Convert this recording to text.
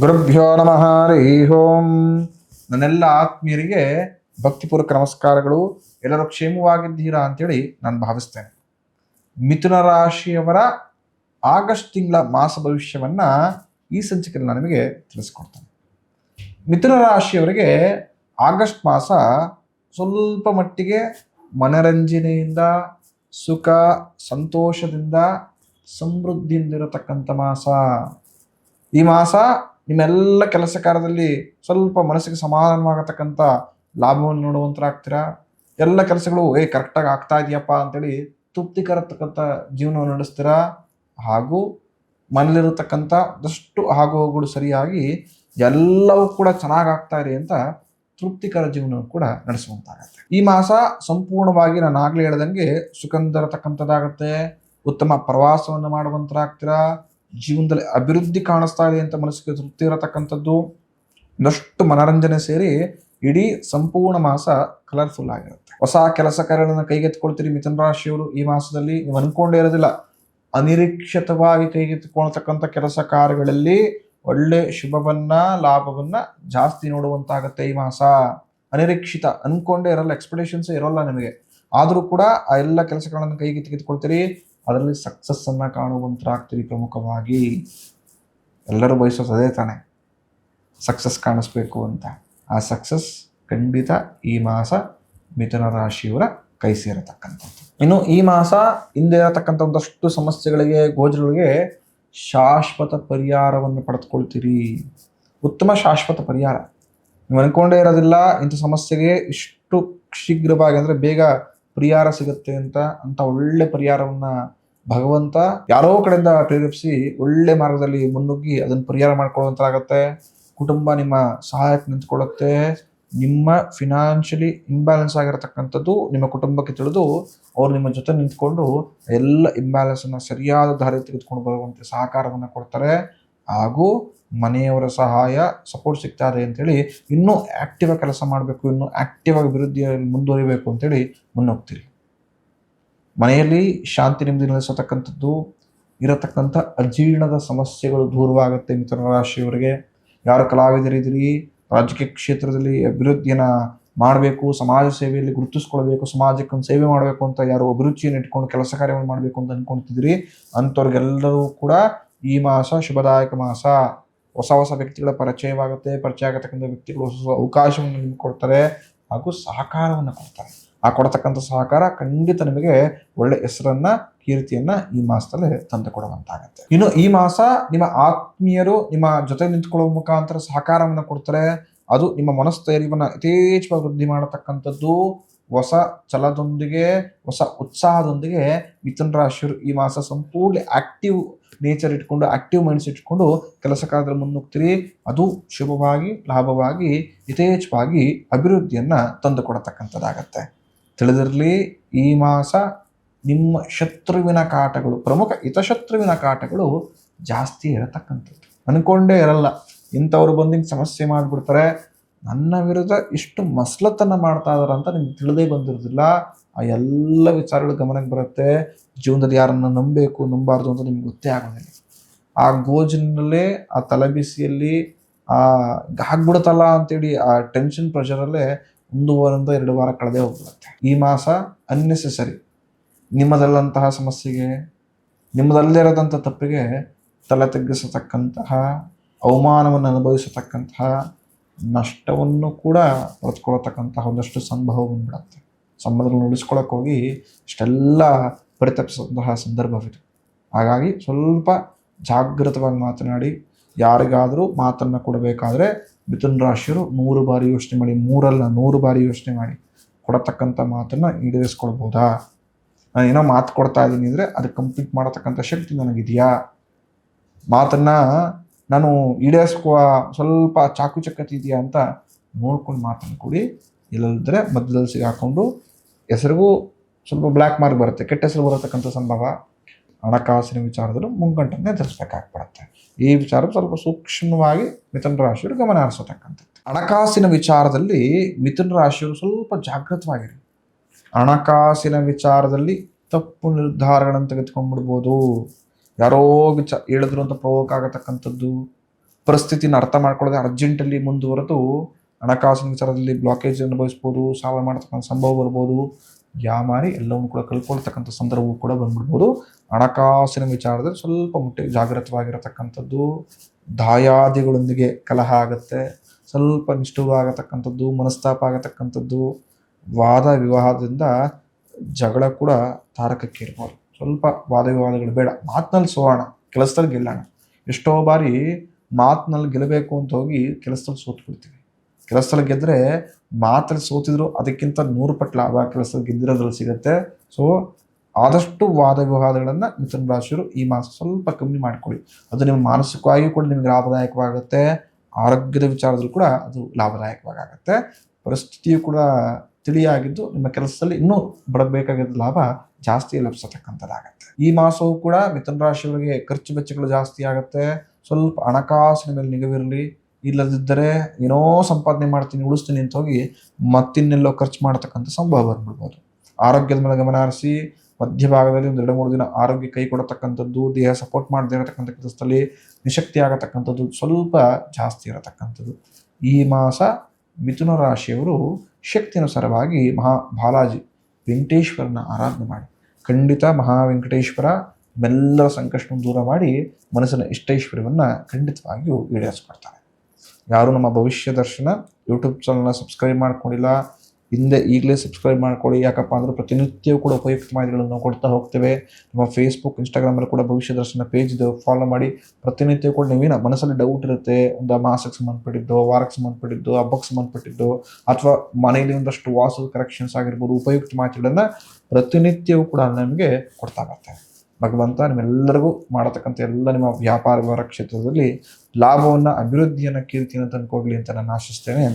ಗುರುಭ್ಯೋ ನಮಃ ಹರಿ ಓಂ. ನನ್ನೆಲ್ಲ ಆತ್ಮೀಯರಿಗೆ ಭಕ್ತಿಪೂರ್ವಕ ನಮಸ್ಕಾರಗಳು. ಎಲ್ಲರೂ ಕ್ಷೇಮವಾಗಿದ್ದೀರಾ ಅಂತೇಳಿ ನಾನು ಭಾವಿಸ್ತೇನೆ. ಮಿಥುನ ರಾಶಿಯವರ ಆಗಸ್ಟ್ ತಿಂಗಳ ಮಾಸ ಭವಿಷ್ಯವನ್ನ ಈ ಸಂಚಿಕೆಯಲ್ಲಿ ನಾನು ನಿಮಗೆ ತಿಳಿಸ್ಕೊಡ್ತೇನೆ. ಮಿಥುನ ರಾಶಿಯವರಿಗೆ ಆಗಸ್ಟ್ ಮಾಸ ಸ್ವಲ್ಪ ಮಟ್ಟಿಗೆ ಮನರಂಜನೆಯಿಂದ, ಸುಖ ಸಂತೋಷದಿಂದ, ಸಮೃದ್ಧಿಯಿಂದಿರತಕ್ಕಂಥ ಮಾಸ. ಈ ಮಾಸ ನಿಮ್ಮೆಲ್ಲ ಕೆಲಸ ಕಾರ್ಯದಲ್ಲಿ ಸ್ವಲ್ಪ ಮನಸ್ಸಿಗೆ ಸಮಾಧಾನವಾಗತಕ್ಕಂಥ ಲಾಭವನ್ನು ನೋಡುವಂತರಾಗ್ತೀರಾ. ಎಲ್ಲ ಕೆಲಸಗಳು ಕರೆಕ್ಟಾಗಿ ಆಗ್ತಾ ಇದೆಯಪ್ಪ ಅಂತೇಳಿ ತೃಪ್ತಿಕರತಕ್ಕಂಥ ಜೀವನವನ್ನು ನಡೆಸ್ತೀರಾ. ಹಾಗೂ ಮನೇಲಿರತಕ್ಕಂಥ ಒಂದಷ್ಟು ಆಗು ಹೋಗುಗಳು ಸರಿಯಾಗಿ ಎಲ್ಲವೂ ಕೂಡ ಚೆನ್ನಾಗಿ ಆಗ್ತಾ ಇದೆ ಅಂತ ತೃಪ್ತಿಕರ ಜೀವನ ಕೂಡ ನಡೆಸುವಂತಾಗತ್ತೆ. ಈ ಮಾಸ ಸಂಪೂರ್ಣವಾಗಿ ನಾನು ಆಗ್ಲೇ ಹೇಳ್ದಂಗೆ ಸುಖಂದರತಕ್ಕಂಥದ್ದಾಗತ್ತೆ. ಉತ್ತಮ ಪ್ರವಾಸವನ್ನು ಮಾಡುವಂತರಾಗ್ತೀರಾ. ಜೀವನದಲ್ಲಿ ಅಭಿವೃದ್ಧಿ ಕಾಣಿಸ್ತಾ ಇದೆ ಅಂತ ಮನಸ್ಸಿಗೆ ತೃಪ್ತಿ ಇರತಕ್ಕಂಥದ್ದು, ಒಂದಷ್ಟು ಮನರಂಜನೆ ಸೇರಿ ಇಡೀ ಸಂಪೂರ್ಣ ಮಾಸ ಕಲರ್ಫುಲ್ ಆಗಿರುತ್ತೆ. ಹೊಸ ಕೆಲಸ ಕಾರ್ಯಗಳನ್ನು ಕೈಗೆತ್ತಿಕೊಳ್ತೀರಿ ಮಿಥುನ ರಾಶಿಯವರು. ಈ ಮಾಸದಲ್ಲಿ ನೀವು ಅನ್ಕೊಂಡೇ ಇರೋದಿಲ್ಲ, ಅನಿರೀಕ್ಷಿತವಾಗಿ ಕೈಗೆತ್ತಿಕೊಳ್ತಕ್ಕಂಥ ಕೆಲಸ ಕಾರ್ಯಗಳಲ್ಲಿ ಒಳ್ಳೆ ಶುಭವನ್ನ ಲಾಭವನ್ನ ಜಾಸ್ತಿ ನೋಡುವಂತಾಗತ್ತೆ ಈ ಮಾಸ. ಅನಿರೀಕ್ಷಿತ ಅನ್ಕೊಂಡೇ ಇರಲ್ಲ, ಎಕ್ಸ್ಪೆಕ್ಟೇಷನ್ಸ್ ಇರೋಲ್ಲ ನಿಮಗೆ. ಆದರೂ ಕೂಡ ಆ ಎಲ್ಲ ಕೆಲಸಗಳನ್ನು ಕೈಗೆ ತೆಗೆದುಕೊಳ್ತೀರಿ, ಅದರಲ್ಲಿ ಸಕ್ಸಸ್ ಅನ್ನ ಕಾಣುವಂತರಾಗ್ತೀರಿ. ಪ್ರಮುಖವಾಗಿ ಎಲ್ಲರೂ ಬಯಸೋದು ಅದೇ ತಾನೆ, ಸಕ್ಸಸ್ ಕಾಣಿಸ್ಬೇಕು ಅಂತ. ಆ ಸಕ್ಸಸ್ ಖಂಡಿತ ಈ ಮಾಸ ಮಿಥುನ ರಾಶಿಯವರ ಕೈ ಸೇರತಕ್ಕಂಥದ್ದು. ಇನ್ನು ಈ ಮಾಸ ಹಿಂದೆ ಇರತಕ್ಕಂಥ ಒಂದಷ್ಟು ಸಮಸ್ಯೆಗಳಿಗೆ, ಗೋಚರಗಳಿಗೆ ಶಾಶ್ವತ ಪರಿಹಾರವನ್ನು ಪಡೆದುಕೊಳ್ತೀರಿ. ಉತ್ತಮ ಶಾಶ್ವತ ಪರಿಹಾರ. ನೀವು ಅನ್ಕೊಂಡೇ ಇರೋದಿಲ್ಲ ಇಂಥ ಸಮಸ್ಯೆಗೆ ಇಷ್ಟು ಶೀಘ್ರವಾಗಿ ಅಂದರೆ ಬೇಗ ಪರಿಹಾರ ಸಿಗುತ್ತೆ ಅಂತ ಒಳ್ಳೆ ಪರಿಹಾರವನ್ನ ಭಗವಂತ ಯಾರೋ ಕಡೆಯಿಂದ ಪ್ರೇರೇಪಿಸಿ ಒಳ್ಳೆ ಮಾರ್ಗದಲ್ಲಿ ಮುನ್ನುಗ್ಗಿ ಅದನ್ನು ಪರಿಹಾರ ಮಾಡ್ಕೊಳ್ಳುವಂತಾಗತ್ತೆ. ಕುಟುಂಬ ನಿಮ್ಮ ಸಹಾಯಕ್ಕೆ ನಿಂತ್ಕೊಳ್ಳುತ್ತೆ. ನಿಮ್ಮ ಫಿನಾನ್ಷಿಯಲಿ ಇಂಬ್ಯಾಲೆನ್ಸ್ ಆಗಿರತಕ್ಕಂಥದ್ದು ನಿಮ್ಮ ಕುಟುಂಬಕ್ಕೆ ತಿಳಿದು ಅವ್ರು ನಿಮ್ಮ ಜೊತೆ ನಿಂತ್ಕೊಂಡು ಎಲ್ಲ ಇಂಬ್ಯಾಲೆನ್ಸ್ ಅನ್ನ ಸರಿಯಾದ ದಾರಿ ತೆಗೆದುಕೊಂಡು ಬರುವಂತೆ ಸಹಕಾರವನ್ನು ಕೊಡ್ತಾರೆ. ಹಾಗೂ ಮನೆಯವರ ಸಹಾಯ ಸಪೋರ್ಟ್ ಸಿಗ್ತಾ ಇದೆ ಅಂತೇಳಿ ಇನ್ನೂ ಆಕ್ಟಿವ್ ಆಗಿ ಕೆಲಸ ಮಾಡಬೇಕು, ಇನ್ನೂ ಆಕ್ಟಿವ್ ಆಗಿ ಅಭಿವೃದ್ಧಿಯಲ್ಲಿ ಮುಂದುವರಿಬೇಕು ಅಂತೇಳಿ ಮುನ್ನೋಗ್ತೀರಿ. ಮನೆಯಲ್ಲಿ ಶಾಂತಿ ನೆಮ್ಮದಿ ನೆಲೆಸತಕ್ಕಂಥದ್ದು, ಇರತಕ್ಕಂಥ ಅಜೀರ್ಣದ ಸಮಸ್ಯೆಗಳು ದೂರವಾಗುತ್ತೆ ಮಿಥುನ ರಾಶಿಯವರಿಗೆ. ಯಾರು ಕಲಾವಿದರಿದ್ದೀರಿ, ರಾಜಕೀಯ ಕ್ಷೇತ್ರದಲ್ಲಿ ಅಭಿವೃದ್ಧಿಯನ್ನ ಮಾಡಬೇಕು, ಸಮಾಜ ಸೇವೆಯಲ್ಲಿ ಗುರುತಿಸ್ಕೊಳ್ಬೇಕು, ಸಮಾಜಕ್ಕೆ ಒಂದು ಸೇವೆ ಮಾಡಬೇಕು ಅಂತ ಯಾರು ಅಭಿರುಚಿಯನ್ನು ಇಟ್ಕೊಂಡು ಕೆಲಸ ಕಾರ್ಯವನ್ನು ಮಾಡಬೇಕು ಅಂತ ಅನ್ಕೊಳ್ತಿದ್ದೀರಿ, ಅಂಥವ್ರಿಗೆಲ್ಲರೂ ಕೂಡ ಈ ಮಾಸ ಶುಭದಾಯಕ ಮಾಸ. ಹೊಸ ಹೊಸ ವ್ಯಕ್ತಿಗಳ ಪರಿಚಯವಾಗುತ್ತೆ. ಪರಿಚಯ ಆಗತಕ್ಕಂಥ ವ್ಯಕ್ತಿಗಳು ಹೊಸ ಹೊಸ ಅವಕಾಶವನ್ನು ನಿಮ್ಗೆ ಕೊಡ್ತಾರೆ ಹಾಗೂ ಸಹಕಾರವನ್ನು ಕೊಡ್ತಾರೆ. ಆ ಕೊಡತಕ್ಕಂಥ ಸಹಕಾರ ಖಂಡಿತ ನಿಮಗೆ ಒಳ್ಳೆ ಹೆಸರನ್ನ, ಕೀರ್ತಿಯನ್ನ ಈ ಮಾಸದಲ್ಲಿ ತಂದು ಕೊಡುವಂತಾಗತ್ತೆ. ಇನ್ನು ಈ ಮಾಸ ನಿಮ್ಮ ಆತ್ಮೀಯರು ನಿಮ್ಮ ಜೊತೆ ನಿಂತ್ಕೊಳ್ಳುವ ಮುಖಾಂತರ ಸಹಕಾರವನ್ನು ಕೊಡ್ತಾರೆ. ಅದು ನಿಮ್ಮ ಮನಸ್ಥೈರ್ಯವನ್ನು ಯಥೇಚ್ಛವಾಗಿ ವೃದ್ಧಿ ಮಾಡತಕ್ಕಂಥದ್ದು. ಹೊಸ ಛಲದೊಂದಿಗೆ, ಹೊಸ ಉತ್ಸಾಹದೊಂದಿಗೆ ಮಿಥುನ ರಾಶಿಯವರು ಈ ಮಾಸ ಸಂಪೂರ್ಣ ಆಕ್ಟಿವ್ ನೇಚರ್ ಇಟ್ಕೊಂಡು, ಆಕ್ಟಿವ್ ಮೈಂಡ್ಸ್ ಇಟ್ಕೊಂಡು ಕೆಲಸ ಕಾರ್ಯದಲ್ಲಿ ಮುನ್ನುಗ್ತೀರಿ. ಅದು ಶುಭವಾಗಿ, ಲಾಭವಾಗಿ, ಯಥೇಚ್ಛವಾಗಿ ಅಭಿವೃದ್ಧಿಯನ್ನ ತಂದು ಕೊಡತಕ್ಕಂಥದ್ದಾಗತ್ತೆ. ತಿಳಿದಿರಲಿ, ಈ ಮಾಸ ನಿಮ್ಮ ಶತ್ರುವಿನ ಕಾಟಗಳು, ಪ್ರಮುಖ ಹಿತಶತ್ರುವಿನ ಕಾಟಗಳು ಜಾಸ್ತಿ ಇರತಕ್ಕಂಥದ್ದು. ಅನ್ಕೊಂಡೇ ಇರಲ್ಲ, ಇಂಥವ್ರು ಬಂದು ಸಮಸ್ಯೆ ಮಾಡಿಬಿಡ್ತಾರೆ, ನನ್ನ ವಿರುದ್ಧ ಇಷ್ಟು ಮಸಲತ್ತನ್ನ ಮಾಡ್ತಾ ಇದಾರೆ ಅಂತ ನಿಮ್ಗೆ ತಿಳಿದೇ ಬಂದಿರೋದಿಲ್ಲ. ಆ ಎಲ್ಲ ವಿಚಾರಗಳು ಗಮನಕ್ಕೆ ಬರುತ್ತೆ. ಜೀವನದಲ್ಲಿ ಯಾರನ್ನ ನಂಬಬೇಕು, ನಂಬಾರ್ದು ಅಂತ ನಿಮ್ಗೆ ಗೊತ್ತೇ ಆಗೋದಿಲ್ಲ. ಆ ಗೋಜಿನಲ್ಲೇ, ಆ ತಲೆಬಿಸಿಯಲ್ಲಿ ಆಗ್ಬಿಡುತ್ತಲ್ಲ ಅಂತೇಳಿ ಆ ಟೆನ್ಷನ್ ಪ್ರೆಷರಲ್ಲೇ 1 ವಾರದಿಂದ 2 ವಾರ ಕಳೆದೇ ಹೋಗ್ಬಿಡುತ್ತೆ. ಈ ಮಾಸ ಅನ್ನೆಸೆಸರಿ ನಿಮ್ಮದಲ್ಲಂತಹ ಸಮಸ್ಯೆಗೆ, ನಿಮ್ಮದಲ್ಲೇ ಇರೋದಂಥ ತಪ್ಪಿಗೆ ತಲೆ ತಗ್ಗಿಸತಕ್ಕಂತಹ, ಅವಮಾನವನ್ನು ಅನುಭವಿಸತಕ್ಕಂತಹ, ನಷ್ಟವನ್ನು ಕೂಡ ಪಡೆದುಕೊಳ್ಳತಕ್ಕಂತಹ ಒಂದಷ್ಟು ಸಂಭವ ಬಂದ್ಬಿಡುತ್ತೆ. ಸಂಬಂಧಗಳನ್ನು ಉಳಿಸ್ಕೊಳ್ಳೋಕೆ ಹೋಗಿ ಇಷ್ಟೆಲ್ಲ ಪರಿತಪಿಸುವಂತಹ ಸಂದರ್ಭವಿದೆ. ಹಾಗಾಗಿ ಸ್ವಲ್ಪ ಜಾಗೃತವಾಗಿ ಮಾತನಾಡಿ. ಯಾರಿಗಾದರೂ ಮಾತನ್ನು ಕೊಡಬೇಕಾದ್ರೆ ಮಿಥುನ ರಾಶಿಯವರು 100 ಬಾರಿ ಯೋಚನೆ ಮಾಡಿ, 100 ಬಾರಿ ಯೋಚನೆ ಮಾಡಿ ಕೊಡತಕ್ಕಂಥ ಮಾತನ್ನು ಈಡೇರಿಸ್ಕೊಳ್ಬೋದಾ. ನಾನು ಏನೋ ಮಾತು ಕೊಡ್ತಾ ಇದ್ದೀನಿ ಅಂದರೆ ಅದು ಕಂಪ್ಲೀಟ್ ಮಾಡತಕ್ಕಂಥ ಶಕ್ತಿ ನನಗಿದೆಯಾ, ಮಾತನ್ನು ನಾನು ಈಡೇರಿಸ್ಕೋ ಸ್ವಲ್ಪ ಚಾಕುಚಕ್ಯತೆ ಇದೆಯಾ ಅಂತ ನೋಡ್ಕೊಂಡು ಮಾತನ್ನು ಕೊಡಿ. ಇಲ್ಲದಿದ್ದರೆ ಮಧ್ಯದಲ್ಲಿ ಸಿಗಾಕೊಂಡು ಹೆಸರಿಗೂ ಸ್ವಲ್ಪ ಬ್ಲ್ಯಾಕ್ ಮಾರ್ಕ್ ಬರುತ್ತೆ, ಕೆಟ್ಟ ಹೆಸರು ಬರತಕ್ಕಂಥ ಸಂಭವ. ಹಣಕಾಸಿನ ವಿಚಾರದಲ್ಲೂ ಮುಂಗಂಟನ್ನೇ ಧರಿಸಬೇಕಾಗ್ಬಿಡುತ್ತೆ. ಈ ವಿಚಾರ ಸ್ವಲ್ಪ ಸೂಕ್ಷ್ಮವಾಗಿ ಮಿಥುನ ರಾಶಿಯವರು ಗಮನ ಹರಿಸತಕ್ಕಂಥದ್ದು. ಹಣಕಾಸಿನ ವಿಚಾರದಲ್ಲಿ ಮಿಥುನ ರಾಶಿಯವರು ಸ್ವಲ್ಪ ಜಾಗೃತವಾಗಿರಿ. ಹಣಕಾಸಿನ ವಿಚಾರದಲ್ಲಿ ತಪ್ಪು ನಿರ್ಧಾರಗಳನ್ನು ತೆಗೆದುಕೊಂಡ್ಬಿಡ್ಬೋದು. ಯಾರೋ ಹೇಳಿದ್ರು ಅಂತ ಪ್ರವೋಕ್ ಆಗತಕ್ಕಂಥದ್ದು, ಪರಿಸ್ಥಿತಿನ ಅರ್ಥ ಮಾಡ್ಕೊಳ್ಳದೆ ಅರ್ಜೆಂಟಲ್ಲಿ ಮುಂದುವರೆದು ಹಣಕಾಸಿನ ವಿಚಾರದಲ್ಲಿ ಬ್ಲಾಕೇಜ್ ಅನುಭವಿಸ್ಬೋದು, ಸಾಲ ಮಾಡ್ತಕ್ಕಂಥ ಸಂಭವ ಬರ್ಬೋದು, ಯಾಮಾರಿ ಎಲ್ಲವನ್ನು ಕೂಡ ಕಳ್ಕೊಳ್ತಕ್ಕಂಥ ಸಂದರ್ಭವೂ ಕೂಡ ಬಂದ್ಬಿಡ್ಬೋದು. ಹಣಕಾಸಿನ ವಿಚಾರದಲ್ಲಿ ಸ್ವಲ್ಪ ಮಟ್ಟಿಗೆ ಜಾಗೃತವಾಗಿರತಕ್ಕಂಥದ್ದು, ದಾಯಾದಿಗಳೊಂದಿಗೆ ಕಲಹ ಆಗುತ್ತೆ, ಸ್ವಲ್ಪ ನಿಷ್ಠುರ ಆಗತಕ್ಕಂಥದ್ದು, ಮನಸ್ತಾಪ ಆಗತಕ್ಕಂಥದ್ದು, ವಾದ ವಿವಾಹದಿಂದ ಜಗಳ ಕೂಡ ತಾರಕಕ್ಕೆ ಇರ್ಬೋದು. ಸ್ವಲ್ಪ ವಾದ ವಿವಾದಗಳು ಬೇಡ, ಮಾತಿನಲ್ಲಿ ಸೋಣ, ಕೆಲಸದಲ್ಲಿ ಗೆಲ್ಲೋಣ. ಎಷ್ಟೋ ಬಾರಿ ಮಾತಿನಲ್ಲಿ ಗೆಲ್ಲಬೇಕು ಅಂತ ಹೋಗಿ ಕೆಲಸದಲ್ಲಿ ಸೋತು ಬಿಡ್ತೀವಿ. ಕೆಲಸದಲ್ಲಿ ಗೆದ್ದರೆ ಮಾತಲ್ಲಿ ಸೋತಿದ್ರು ಅದಕ್ಕಿಂತ 100 ಪಟ್ಟು ಲಾಭ ಕೆಲಸದಲ್ಲಿ ಗೆದ್ದಿರೋದ್ರಲ್ಲಿ ಸಿಗುತ್ತೆ. ಸೊ ಆದಷ್ಟು ವಾದ ವಿವಾದಗಳನ್ನು ಮಿಥುನ ರಾಶಿಯವರು ಈ ಮಾಸ ಸ್ವಲ್ಪ ಕಮ್ಮಿ ಮಾಡ್ಕೊಳ್ಳಿ. ಅದು ನಿಮ್ಮ ಮಾನಸಿಕವಾಗಿ ಕೂಡ ನಿಮಗೆ ಲಾಭದಾಯಕವಾಗುತ್ತೆ, ಆರೋಗ್ಯದ ವಿಚಾರದಲ್ಲೂ ಕೂಡ ಅದು ಲಾಭದಾಯಕವಾಗುತ್ತೆ. ಪರಿಸ್ಥಿತಿಯು ಕೂಡ ತಿಳಿಯಾಗಿದ್ದು ನಿಮ್ಮ ಕೆಲಸದಲ್ಲಿ ಇನ್ನೂ ಬರಬೇಕಾಗಿದ್ದ ಲಾಭ ಜಾಸ್ತಿ ಲಭಿಸತಕ್ಕಂಥದ್ದಾಗತ್ತೆ. ಈ ಮಾಸವೂ ಕೂಡ ಮಿಥುನ ರಾಶಿಯವರಿಗೆ ಖರ್ಚು ವೆಚ್ಚಗಳು ಜಾಸ್ತಿ ಆಗುತ್ತೆ. ಸ್ವಲ್ಪ ಹಣಕಾಸಿನ ಮೇಲೆ ನಿಗವಿರಲಿ. ಇಲ್ಲದಿದ್ದರೆ ಏನೋ ಸಂಪಾದನೆ ಮಾಡ್ತೀನಿ ಉಳಿಸ್ತೀನಿ ಅಂತ ಹೋಗಿ ಮತ್ತಿನ್ನೆಲ್ಲೋ ಖರ್ಚು ಮಾಡತಕ್ಕಂಥ ಸಂಭವ ಬಂದ್ಬಿಡ್ಬೋದು. ಆರೋಗ್ಯದ ಮೇಲೆ ಗಮನ ಹರಿಸಿ. ಮಧ್ಯಭಾಗದಲ್ಲಿ ಒಂದು 2-3 ದಿನ ಆರೋಗ್ಯ ಕೈ ಕೊಡತಕ್ಕಂಥದ್ದು, ದೇಹ ಸಪೋರ್ಟ್ ಮಾಡದೇ ಇರತಕ್ಕಂಥ ಕೆಲಸದಲ್ಲಿ ನಿಶಕ್ತಿ ಆಗತಕ್ಕಂಥದ್ದು ಸ್ವಲ್ಪ ಜಾಸ್ತಿ ಇರತಕ್ಕಂಥದ್ದು. ಈ ಮಾಸ ಮಿಥುನ ರಾಶಿಯವರು ಶಕ್ತಿಯನುಸಾರವಾಗಿ ಬಾಲಾಜಿ ವೆಂಕಟೇಶ್ವರನ ಆರಾಧನೆ ಮಾಡಿ. ಖಂಡಿತ ವೆಂಕಟೇಶ್ವರ ನಿಮ್ಮೆಲ್ಲರ ಸಂಕಷ್ಟವನ್ನು ದೂರ ಮಾಡಿ ಮನಸ್ಸಿನ ಇಷ್ಟೈಶ್ವರ್ಯವನ್ನು ಖಂಡಿತವಾಗಿಯೂ ಈಡೇರಿಸ್ಕೊಡ್ತಾರೆ. ಯಾರು ನಮ್ಮ ಭವಿಷ್ಯ ದರ್ಶನ ಯೂಟ್ಯೂಬ್ ಚಾನಲ್ನ ಸಬ್ಸ್ಕ್ರೈಬ್ ಮಾಡ್ಕೊಂಡಿಲ್ಲ, ಹಿಂದೆ ಈಗಲೇ ಸಬ್ಸ್ಕ್ರೈಬ್ ಮಾಡ್ಕೊಳ್ಳಿ. ಯಾಕಪ್ಪ ಅಂದರೆ ಪ್ರತಿನಿತ್ಯವೂ ಕೂಡ ಉಪಯುಕ್ತ ಮಾಹಿತಿಗಳನ್ನು ಕೊಡ್ತಾ ಹೋಗ್ತೇವೆ. ನಮ್ಮ ಫೇಸ್ಬುಕ್, ಇನ್ಸ್ಟಾಗ್ರಾಮಲ್ಲಿ ಕೂಡ ಭವಿಷ್ಯ ದರ್ಶನ ಪೇಜ್ ಇದೆ, ಫಾಲೋ ಮಾಡಿ. ಪ್ರತಿನಿತ್ಯ ಕೂಡ ನೀವೇನು ಮನಸ್ಸಲ್ಲಿ ಡೌಟ್ ಇರುತ್ತೆ, ಒಂದು ಮಾಸಕ್ಕೆ ಸಂಬಂಧಪಟ್ಟಿದ್ದು, ವಾರಕ್ಕೆ ಸಂಬಂಧಪಟ್ಟಿದ್ದು, ಹಬ್ಬಕ್ಕೆ ಸಂಬಂಧಪಟ್ಟಿದ್ದು, ಅಥವಾ ಮನೆಯಲ್ಲಿ ಒಂದಷ್ಟು ವಾಸು ಕರೆಕ್ಷನ್ಸ್ ಆಗಿರ್ಬೋದು, ಉಪಯುಕ್ತ ಮಾಹಿತಿಗಳನ್ನು ಪ್ರತಿನಿತ್ಯವೂ ಕೂಡ ನಮಗೆ ಕೊಡ್ತಾ ಬರ್ತಾರೆ. ಭಗವಂತ ನಿಮ್ಮೆಲ್ಲರಿಗೂ ಮಾಡತಕ್ಕಂಥ ಎಲ್ಲ ನಿಮ್ಮ ವ್ಯಾಪಾರ ವ್ಯವಹಾರ ಕ್ಷೇತ್ರದಲ್ಲಿ ಲಾಭವನ್ನು, ಅಭಿವೃದ್ಧಿಯನ್ನು, ಕೀರ್ತಿಯನ್ನು ತಂದುಕೊಡ್ಲಿ ಅಂತ ನಾನು ಆಶಿಸ್ತೇನೆ.